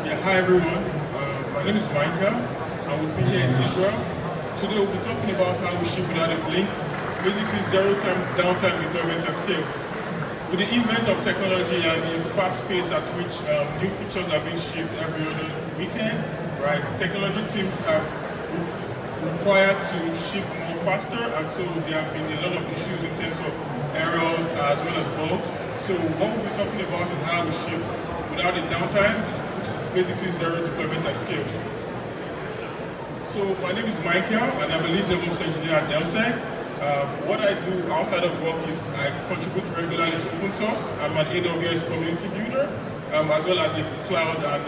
Yeah, hi everyone. My name is Micah, and with me here is Israel. Today we'll be talking about how we ship without a blink, basically zero-time downtime deployments at scale. With the invent of technology and the fast pace at which new features are being shipped every other weekend, right? Technology teams have required to ship more faster, and so there have been a lot of issues in terms of errors as well as bugs. So what we'll be talking about is how we ship without a downtime, which is basically zero deployment at scale. So my name is Michael, and I'm a lead DevOps engineer at Delsec. What I do outside of work is I contribute regularly to open source. I'm an AWS community builder, as well as a cloud and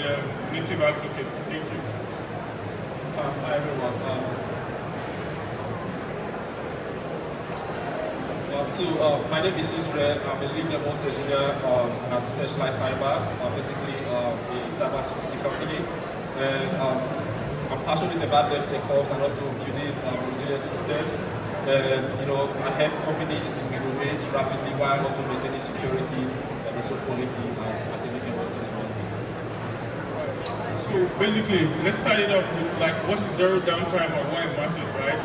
native advocate. Thank you. Hi everyone. My name is Israel. I'm a lead DevOps engineer at Centralized Cyber, basically a cybersecurity company. And I'm passionate about DevSecOps and also building resilient systems. And I help companies to innovate rapidly while also maintaining security and also quality as a lead DevOps engineer. So basically, let's start it off with like what is zero downtime or why it matters, right?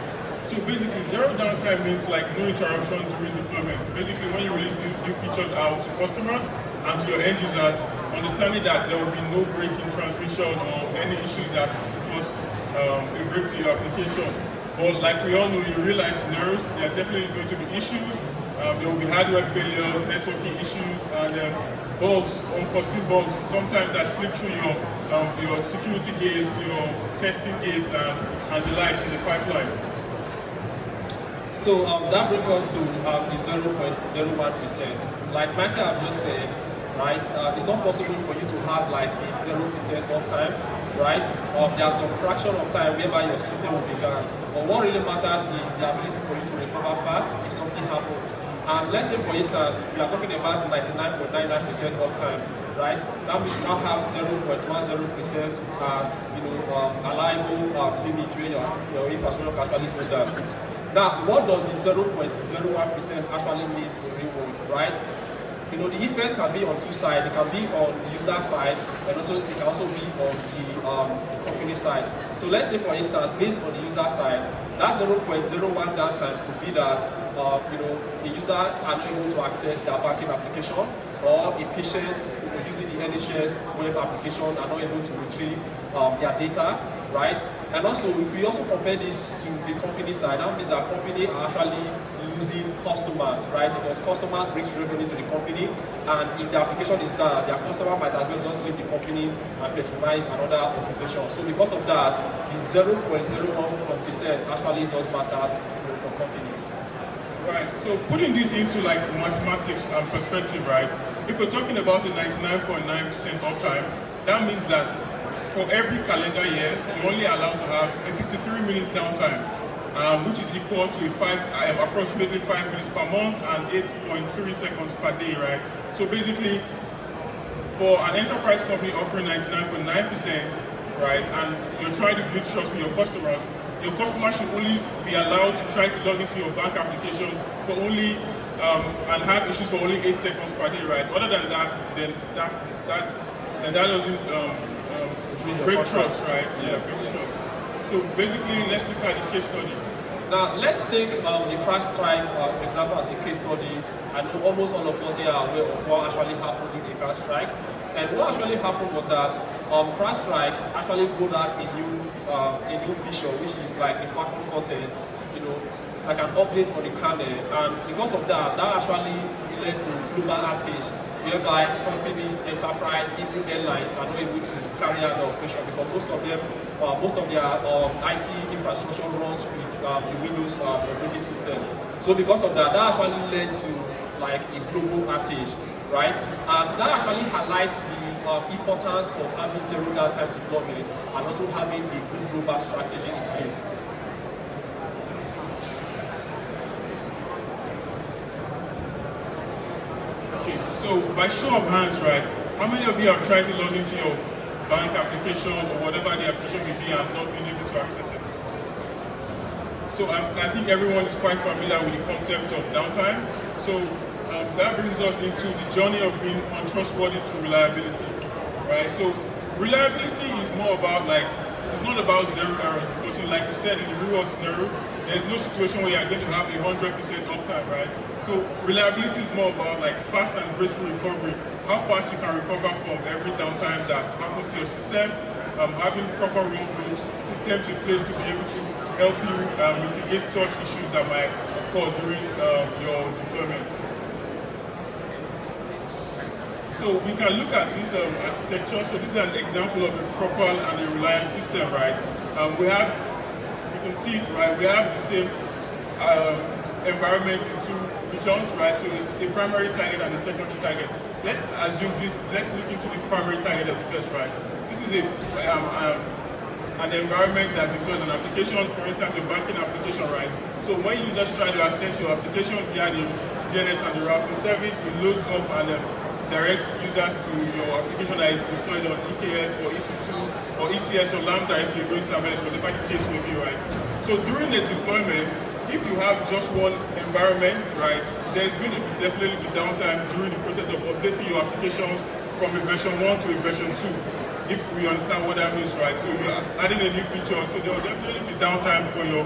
So basically, zero downtime means like no interruption during deployments. Basically, when you release new features out to customers and to your end users, understanding that there will be no break in transmission or any issues that cause a break to your application. But like we all know, in real life scenarios, there are definitely going to be issues. There will be hardware failures, networking issues, and bugs, unforeseen bugs. Sometimes that slip through your security gates, your testing gates, and the likes in the pipeline. So that brings us to the 0.01%. Like Michael have just said, right? It's not possible for you to have like a 0% uptime, right? There's some fraction of time whereby your system will be down. But what really matters is the ability for you to recover fast if something happens. And let's say, for instance, we are talking about 99.99% uptime, right? That means you now have 0.10% as allowable limit where your infrastructure actually goes down. Now, what does the 0.01% actually mean in real world, right? The effect can be on two sides. It can be on the user side, and also it can also be on the company side. So let's say, for instance, based on the user side, that 0.01 downtime could be that the user are not able to access their banking application, or a patient using the NHS web application are not able to retrieve their data, right? And also, if we also compare this to the company side, that means that company are actually losing customers, right? Because customers brings revenue to the company, and if the application is down, their customer might as well just leave the company and patronize another organization. So because of that, the 0.01% actually does matter for companies. Right, so putting this into like mathematics and perspective, right? If we're talking about a 99.9% uptime, that means that for every calendar year, you're only allowed to have a 53 minutes downtime, which is equal to approximately 5 minutes per month and 8.3 seconds per day, right? So basically, for an enterprise company offering 99.9%, right, and you're trying to build trust with your customers should only be allowed to try to log into your bank application for only and have issues for only 8 seconds per day, right? Other than that, then that doesn't break trust, right? Yeah, break trust. So basically, let's look at the case study. Now, let's take the CrowdStrike example as a case study, and almost all of us here are aware of what actually happened in the CrowdStrike. And what actually happened was that CrowdStrike actually rolled out a new feature, which is like a factory content. It's like an update on the kernel, and because of that actually led to global outage, whereby companies, enterprise, even airlines are not able to carry out the operation because most of their IT infrastructure runs with the Windows operating system. So because of that actually led to like a global outage, right? And that actually highlights the importance of having zero downtime deployment and also having a good global strategy in place. So by show of hands, right, how many of you have tried to log into your bank application or whatever the application may be and not been able to access it? So I think everyone is quite familiar with the concept of downtime. So that brings us into the journey of being untrustworthy to reliability, right? So Reliability is more about like, it's not about zero errors because like you said in the real world scenario, there's no situation where you're going to have 100% uptime, right? So reliability is more about like fast and graceful recovery. How fast you can recover from every downtime that happens to your system, having proper workloads, systems in place to be able to help you mitigate such issues that might occur during your deployment. So we can look at this architecture. So this is an example of a proper and a reliant system, right? We have, you can see it, right? We have the same environment in two regions, right? So it's the primary target and the secondary target. Let's assume this. Let's look into the primary target as first, right? This is an environment that deploys an application, for instance, a banking application, right? So when users try to access your application via the DNS and the routing service, it loads up and directs users to your application that is deployed on EKS or EC2 or ECS or Lambda if you're going serverless, whatever the case may be, right? So during the deployment, if you have just one environment, right, there's going to definitely be downtime during the process of updating your applications from a version 1 to a version 2, if we understand what that means, right? So you're adding a new feature, so there will definitely be downtime for your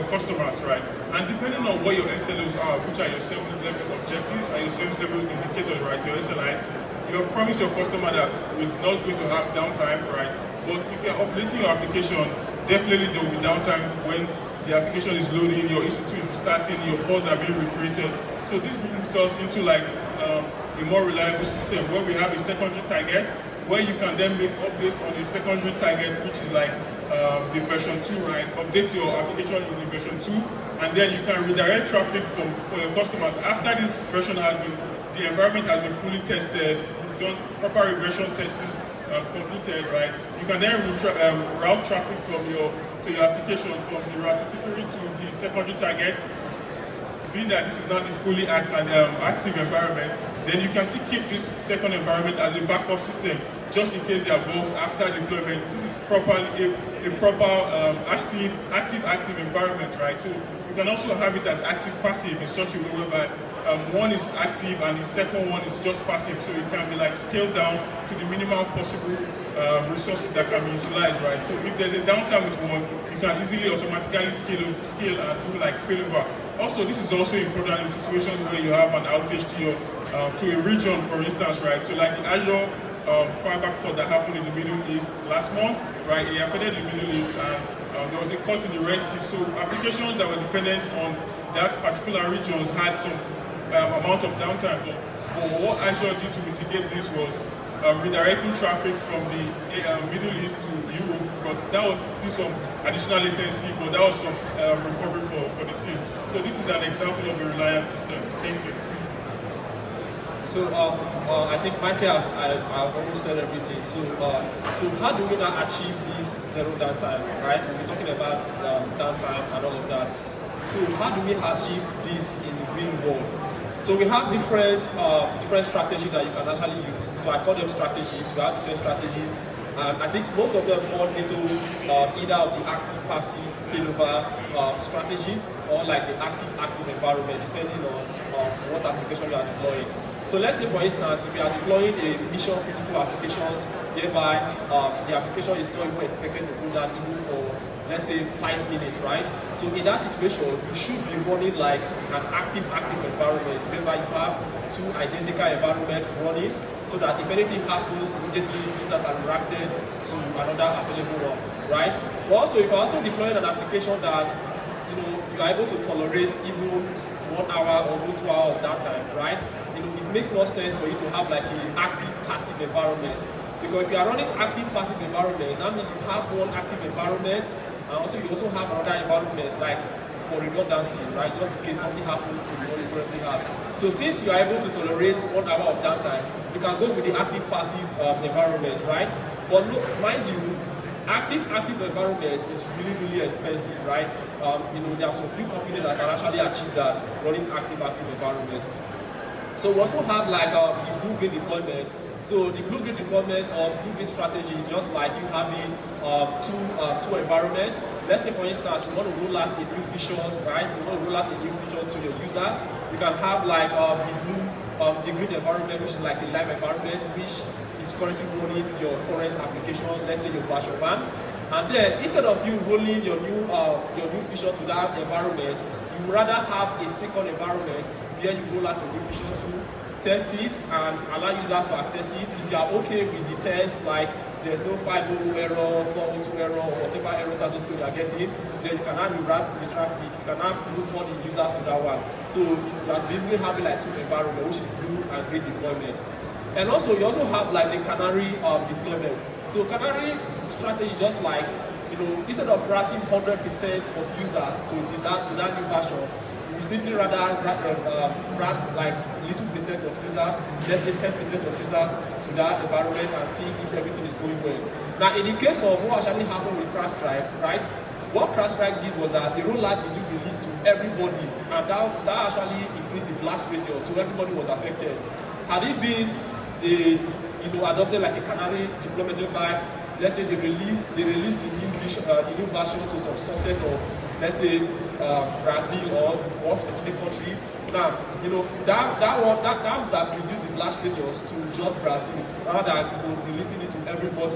customers, right? And depending on what your SLOs are, which are your service level objectives and your service level indicators, right, your SLIs, you have promised your customer that we're not going to have downtime, right? But if you're updating your application, definitely there will be downtime when the application is loading, your EC2 is starting, your pods are being recreated. So this brings us into like a more reliable system where we have a secondary target, where you can then make updates on the secondary target, which is like the version 2, right? Update your application in the version 2, and then you can redirect traffic for your customers. After this version has been, the environment has been fully tested, done proper regression testing completed, right? You can then route traffic from your application from the repository to the secondary target. Being that this is not a fully active environment, then you can still keep this second environment as a backup system, just in case there are bugs after deployment. This is properly a proper active environment, right? So you can also have it as active-passive in such a way whereby one is active and the second one is just passive, so it can be like scaled down to the minimum possible resources that can be utilized, right? So if there's a downtime with one, you can easily automatically scale and do like failover. Also, this is also important in situations where you have an outage to a region, for instance, right? So like the Azure fiber cut that happened in the Middle East last month, right? It affected the Middle East, and there was a cut in the Red Sea. So applications that were dependent on that particular region had some amount of downtime. But what Azure did to mitigate this was redirecting traffic from the Middle East to Europe. But that was still some additional latency, but that was some recovery for the team. So this is an example of a reliant system. Thank you. So I think Michael, I've almost said everything. So how do we now achieve this zero downtime, right? We're talking about downtime and all of that. So how do we achieve this in the real world? So we have different strategies that you can actually use. So I call them strategies. We have different strategies. I think most of them fall into either of the active-passive failover strategy or like the active environment, depending on what application you are deploying. So let's say, for instance, if you are deploying a mission-critical applications, whereby the application is not even expected to do that even for, let's say, 5 minutes, right? So in that situation, you should be running like an active environment, whereby you have two identical environments running, so that if anything happens, immediately users are redirected to another available one, right? But also, if you're also deploying an application that you are able to tolerate even 1 hour or 2 hours of downtime, right? It makes more sense for you to have like an active-passive environment. Because if you are running active-passive environment, that means you have one active environment, and also you also have another environment like for redundancy, right? Just in case something happens to the one you currently have. So since you are able to tolerate 1 hour of downtime, you can go with the active-passive environment, right? But look, mind you, active environment is really expensive, right? There are some few companies that can actually achieve that running active environment. So we also have like the blue-green deployment. So the blue-green deployment or blue-green strategy is just like you having two environments. Let's say, for instance, you want to roll out a new feature, right? You want to roll out a new feature to your users. You can have like the green environment, which is like the live environment, which is currently running your current application, let's say your version 1. And then instead of you rolling your new feature to that environment, you would rather have a second environment where you roll out your new feature to test it and allow users to access it. If you are okay with the test, like there's no 5.0 error, 4.02 error, or whatever error status code you are getting, then you can now reroute the traffic, you can now move all the users to that one. So you are basically having like two environments, which is blue and green deployment. And also you also have like the canary deployment. So canary strategy is just like, instead of routing 100% of users to that new version, we simply rather route like little percent of users, let's say 10% of users to that environment and see if everything is going well. Now, in the case of what actually happened with CrowdStrike, right? What CrowdStrike did was that they rolled out the new release to everybody, and that actually increased the blast radius, so everybody was affected. Had it been adopted like a canary deployment whereby, let's say they released the new version to some subset of, let's say, Brazil or one specific country. Now, that would have reduced the blast radius to just Brazil rather than releasing it to everybody,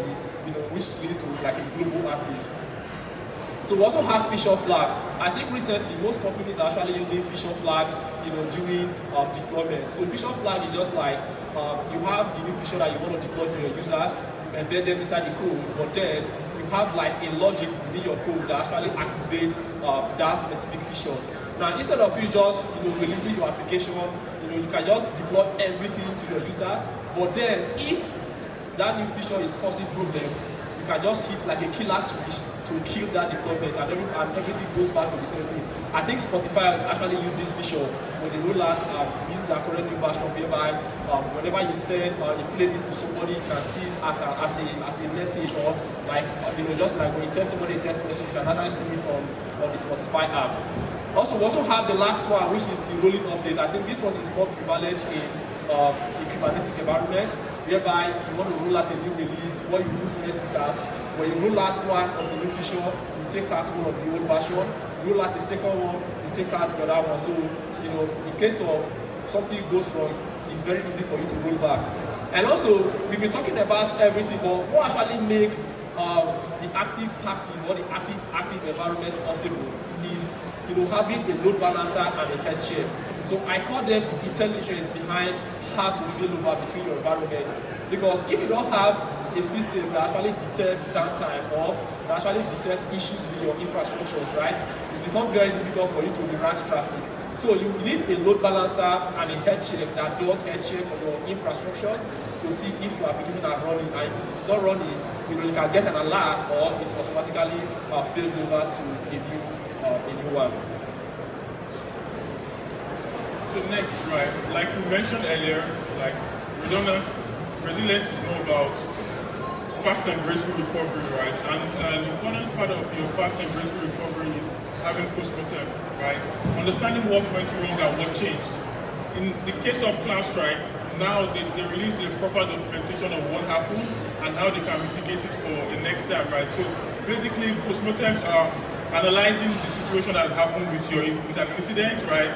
which leads to like a global outage. So we also have feature flag. I think recently most companies are actually using feature flag, during deployment. So feature flag is just like you have the new feature that you want to deploy to your users, you embed them inside the code, but then you have like a logic within your code that actually activates that specific features. Now, instead of you just releasing your application, you can just deploy everything to your users. But then, if that new feature is causing problem, you can just hit like a killer switch to kill that deployment, and everything goes back to the same thing. I think Spotify actually use this feature when they roll out this is their current new version, whereby whenever you send a playlist to somebody, you can see it as a message, or like just like when you tell somebody a text message, you can actually see it on the Spotify app. Also, we also have the last one, which is the rolling update. I think this one is more prevalent in a Kubernetes environment, whereby you want to roll out a new release. What you do first is that when you roll out one of the new feature, you take out one of the old version. You roll out the second one, you take out the other one. So, in case of something goes wrong, it's very easy for you to roll back. And also, we've been talking about everything, but what actually make the active passive or the active environment possible is having a load balancer and a head share. So I call them the intelligence behind how to failover between your environment. Because if you don't have a system that actually detects downtime or that actually detects issues with your infrastructures, right, it becomes very difficult for you to reroute traffic. So you need a load balancer and a head share that does head share for your infrastructures to see if your application are running. And if it's not running, you can get an alert, or it automatically fails over to a new one. So next, right, like we mentioned earlier, like resilience is more about fast and graceful recovery, right? And an important part of your fast and graceful recovery is having post-mortem, right? Understanding what went wrong and what changed. In the case of CrowdStrike, now they released the proper documentation of what happened and how they can mitigate it for the next time, right? So basically, post-mortems are analyzing the situation that happened with an incident, right?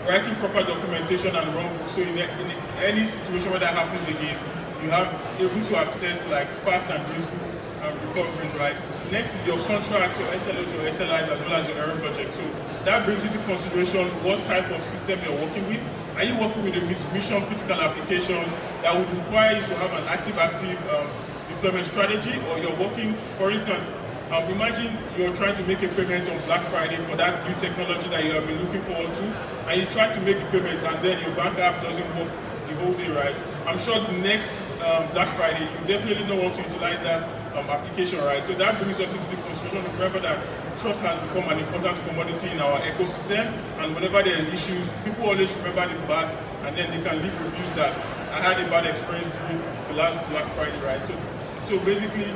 Writing proper documentation and run. So in any situation where that happens again, you have able to access like fast and graceful recovery, right? Next is your contracts, your SLOs, your SLIs, as well as your error budget. So that brings into consideration what type of system you're working with. Are you working with a mission critical application that would require you to have an active deployment strategy, or you're working, for instance, imagine you're trying to make a payment on Black Friday for that new technology that you have been looking forward to, and you try to make the payment and then your bank app doesn't work the whole day, right? I'm sure the next Black Friday, you definitely don't want to utilize that application, right? So that brings us into the consideration to remember that trust has become an important commodity in our ecosystem, and whenever there are issues, people always remember the bad, and then they can leave reviews that I had a bad experience during the last Black Friday, right? So basically,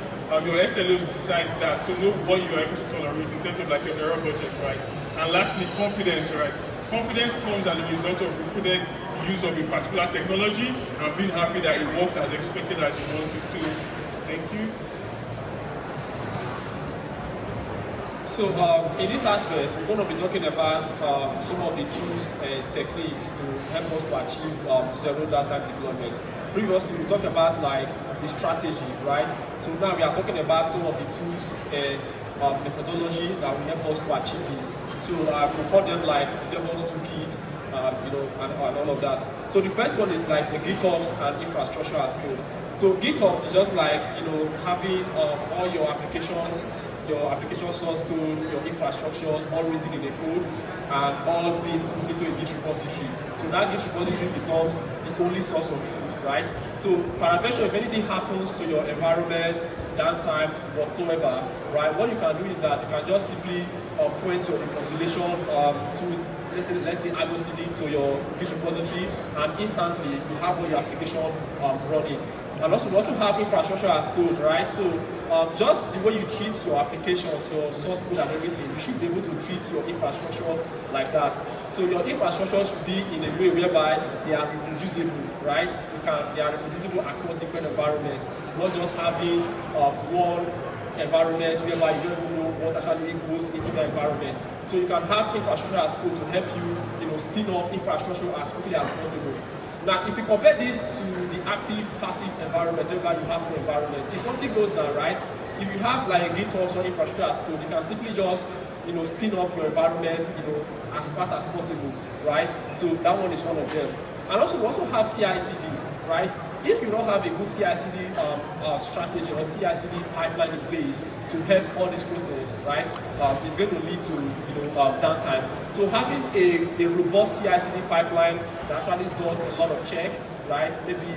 your SLOs decide that, so know what you are able to tolerate in terms of like your error budget, right? And lastly, confidence, right? Confidence comes as a result of repeated use of a particular technology and being happy that it works as expected as you want it to. Thank you. So in this aspect, we're going to be talking about some of the tools and techniques to help us to achieve zero downtime deployment. Previously, we talked about like the strategy, right? So now we are talking about some of the tools and methodology that will help us to achieve this. So we call them like DevOps toolkit, and all of that. So the first one is like the GitOps and infrastructure as code. So GitOps is just like having all your applications, your application source code, your infrastructures all written in the code and all being put into a Git repository. So that Git repository becomes the only source of truth, right? So paraventure, if anything happens to your environment, downtime, whatsoever, right? What you can do is that you can just simply point your reconciliation to let's say Argo CD to your Git repository, and instantly you have all your application running. And also we also have infrastructure as code, right? So just the way you treat your applications, your source code and everything, you should be able to treat your infrastructure like that. So your infrastructure should be in a way whereby they are reproducible, right? They are reproducible across different environments, not just having one environment whereby you don't even know what actually goes into the environment. So you can have infrastructure as code to help you, spin up infrastructure as quickly as possible. Now, if you compare this to the active, passive environment, whereby you have two environments, if something goes down, right? If you have like a GitOps or infrastructure as code, you can simply just, spin up your environment, as fast as possible, right? So that one is one of them. And also, we also have CI/CD, right? If you don't have a good CI/CD strategy or CI/CD pipeline in place to help all this process, right, it's going to lead to downtime. So having a robust CI/CD pipeline that actually does a lot of check, right, maybe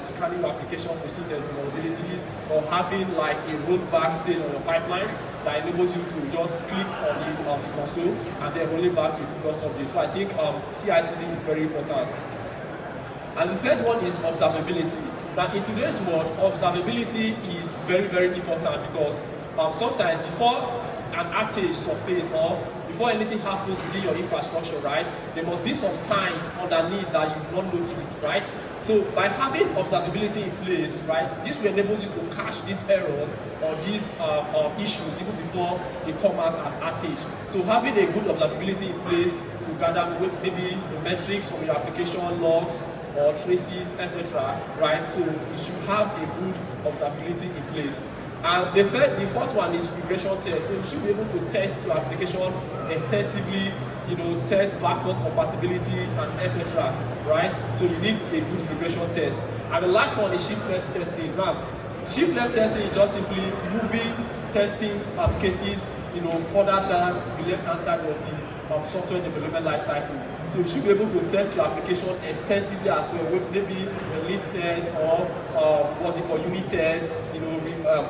scanning your application to see the vulnerabilities, or having like a rollback stage on your pipeline that enables you to just click on the console and then roll it back to the previous update. So I think CI/CD is very important. And the third one is observability. Now, in today's world, observability is very, very important because sometimes before an outage surfaces or before anything happens within your infrastructure, right, there must be some signs underneath that you've not noticed, right? So by having observability in place, right, this will enable you to catch these errors or these issues even before they come out as outage. So having a good observability in place to gather maybe the metrics from your application logs or traces, etc., right? So you should have a good observability in place. And the fourth one is regression test. So you should be able to test your application extensively, test backward compatibility and etc., right? So you need a good regression test. And the last one is shift left testing. Now, shift left testing is just simply moving testing cases, further down the left-hand side of the software development lifecycle. So you should be able to test your application extensively as well, maybe a lead test or unit tests,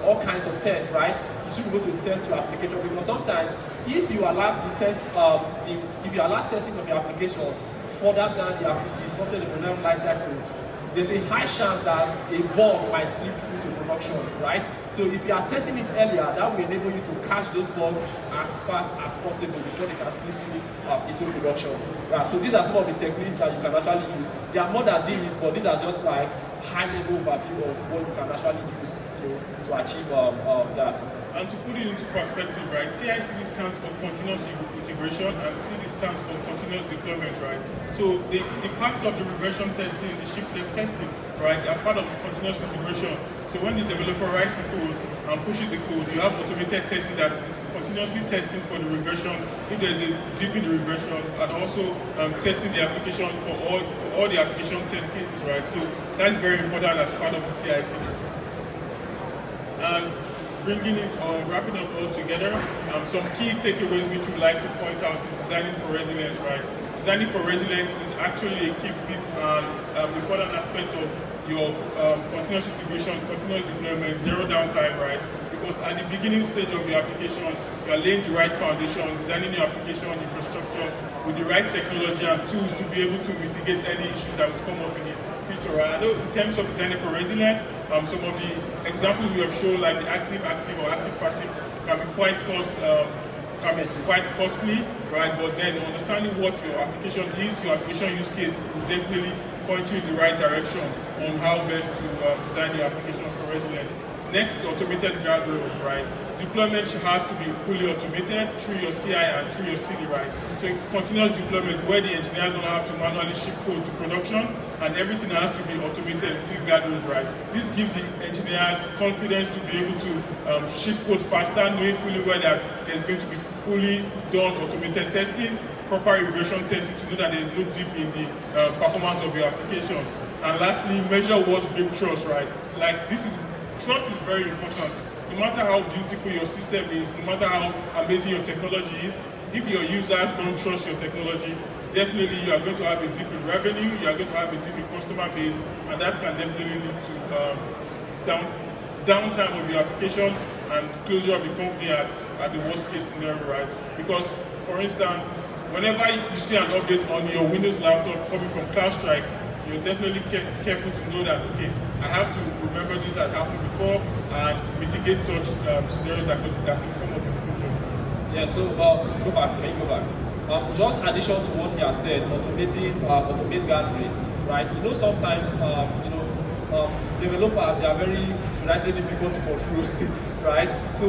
all kinds of tests, right? You should be able to test your application because sometimes if you allow the test, if you allow testing of your application further down the software development lifecycle, there's a high chance that a bug might slip through to production, right? So if you are testing it earlier, that will enable you to catch those bugs as fast as possible before they can slip through into production. Right? So these are some of the techniques that you can actually use. There are more than these, but these are just like high-level overview of what you can actually use to achieve that. And to put it into perspective, right, CI/CD stands for continuous integration and CD stands for continuous deployment, right? So the parts of the regression testing, the shift left testing, right, are part of the continuous integration. So when the developer writes the code and pushes the code, you have automated testing that is continuously testing for the regression, if there's a dip in the regression, and also testing the application for all the application test cases, right? So that's very important as part of the CI/CD. And bringing it or wrapping up all together, some key takeaways which we'd like to point out is designing for resilience, right? Designing for resilience is actually a key bit and important aspect of your continuous integration, continuous deployment, zero downtime, right? Because at the beginning stage of your application, you are laying the right foundation, designing your application infrastructure with the right technology and tools to be able to mitigate any issues that would come up in the future, right? I know in terms of designing for resilience, some of the examples we have shown, like the active or active-passive, can be quite costly, right? But then understanding what your application is, your application use case, will definitely point you in the right direction on how best to design your application for resilience. Next is automated guardrails, right? Deployment has to be fully automated through your CI and through your CD, right? So continuous deployment where the engineers don't have to manually ship code to production, and everything has to be automated until guardrails, right? This gives the engineers confidence to be able to ship code faster, knowing fully well that there's going to be fully done automated testing, proper regression testing to know that there's no dip in the performance of your application. And lastly, measure what's build trust, right? Like trust is very important. No matter how beautiful your system is, no matter how amazing your technology is, if your users don't trust your technology, definitely you are going to have a dip in revenue, you are going to have a dip in customer base, and that can definitely lead to downtime of your application and closure of the company at the worst case scenario, right? Because, for instance, whenever you see an update on your Windows laptop coming from CloudStrike, you're definitely careful to know that, okay, I have to remember this had happened before and mitigate such scenarios that could come up in the future. Yeah, so go back. Just addition to what he has said, automate guardrails, right? Sometimes, developers, they are very, should I say, difficult to control, right? So,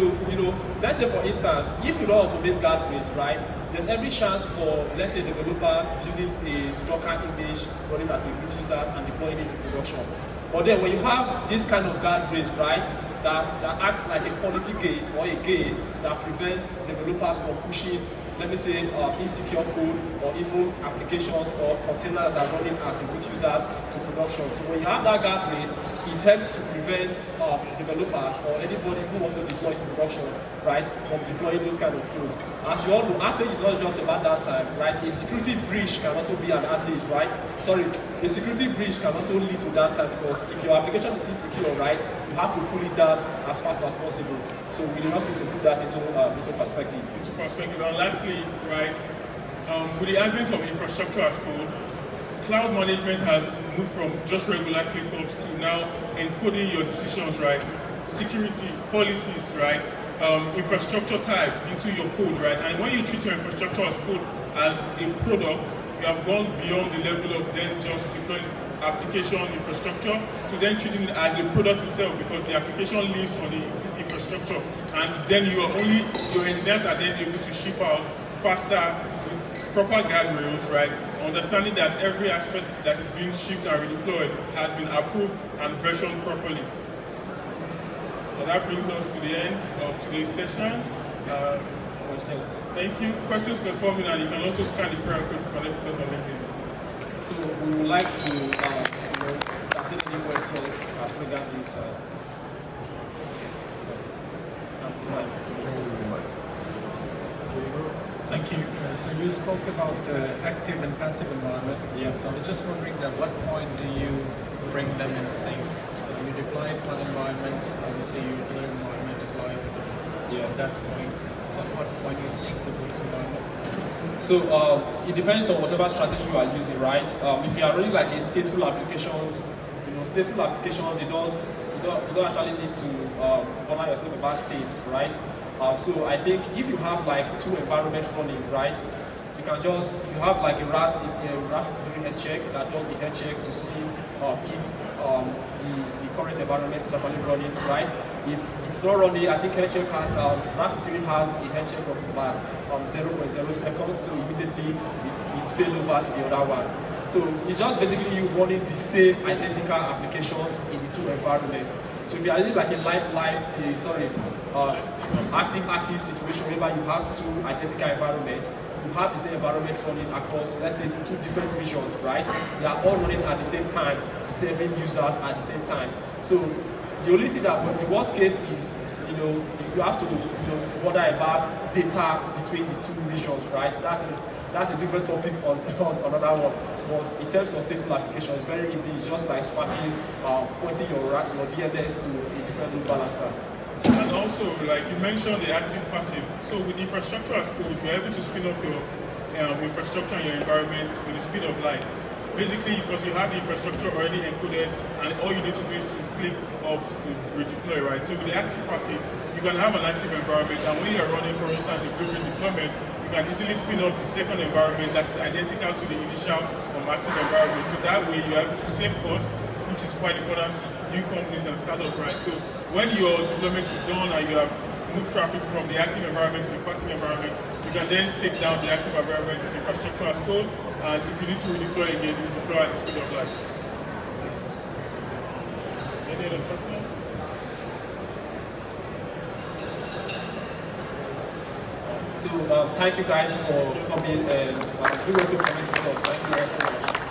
let's say for instance, if you don't automate guardrails, right, there's every chance for, let's say, a developer building a Docker image, running at a root user and deploying it to production. But then when you have this kind of guardrails, right, that acts like a quality gate or a gate that prevents developers from pushing, let me say, insecure code or even applications or containers that are running as root users to production. So when you have that guardrail, it helps to prevent developers or anybody who wants to deploy to production, right, from deploying those kind of code. As you all know, outage is not just about downtime, right? A security breach can also be an outage, right? Sorry, a security breach can also lead to downtime because if your application is insecure, right, you have to pull it down as fast as possible. So we also need to put that into perspective. And lastly, right, with the advent of infrastructure as code, cloud management has moved from just regular ClickUps to now encoding your decisions, right? Security policies, right? Infrastructure type into your code, right? And when you treat your infrastructure as code as a product, you have gone beyond the level of then just deploying application infrastructure to then treating it as a product itself because the application lives on this infrastructure, and then your engineers are then able to ship out faster with proper guardrails, right? Understanding that every aspect that is being shipped and redeployed has been approved and versioned properly. So that brings us to the end of today's session. Questions? Thank you. Questions can come in, and you can also scan the QR code to connect with us on LinkedIn. So we would like to take any questions as regards this. Thank you. So you spoke about active and passive environments. Yeah. So I was just wondering at what point do you bring them in sync? So you deploy it one environment, obviously your other environment is live at that point. So at what point you sync the both environments? So it depends on whatever strategy you are using, right? If you are running like a stateful applications, stateful applications, you don't actually need to bother yourself about states, right? So I think if you have like two environments running, right, you can just, you have like a RAT53 head check that does the head check to see if the current environment is actually running, right? If it's not running, I think head check has, RAT53 has a head check of about 0.0 seconds, so immediately it failover to the other one. So it's just basically you running the same identical applications in the two environments. So if you are using like a active situation whereby you have two identical environments, you have the same environment running across, let's say, two different regions, right? They are all running at the same time, serving users at the same time. So the only thing that, the worst case is, you have to, bother about data between the two regions, right? That's a different topic on another one. But in terms of stateful application, it's very easy. It's just by swapping, pointing your DNS to a different load balancer. And also, like you mentioned, the active passive. So with infrastructure as code, you're able to spin up your infrastructure in your environment with the speed of light. Basically, because you have the infrastructure already encoded, and all you need to do is to click ops to redeploy, right? So with the active passive, you can have an active environment, and when you're running, for instance, a blueprint deployment, you can easily spin up the second environment that is identical to the initial active environment. So that way, you're able to save cost, which is quite important to new companies and startups, right? So when your deployment is done and you have moved traffic from the active environment to the passive environment, you can then take down the active environment with infrastructure as code, and if you need to redeploy again, you deploy at the speed of light. Any other questions? So thank you guys for coming and do what you're coming to us. Thank you guys so much.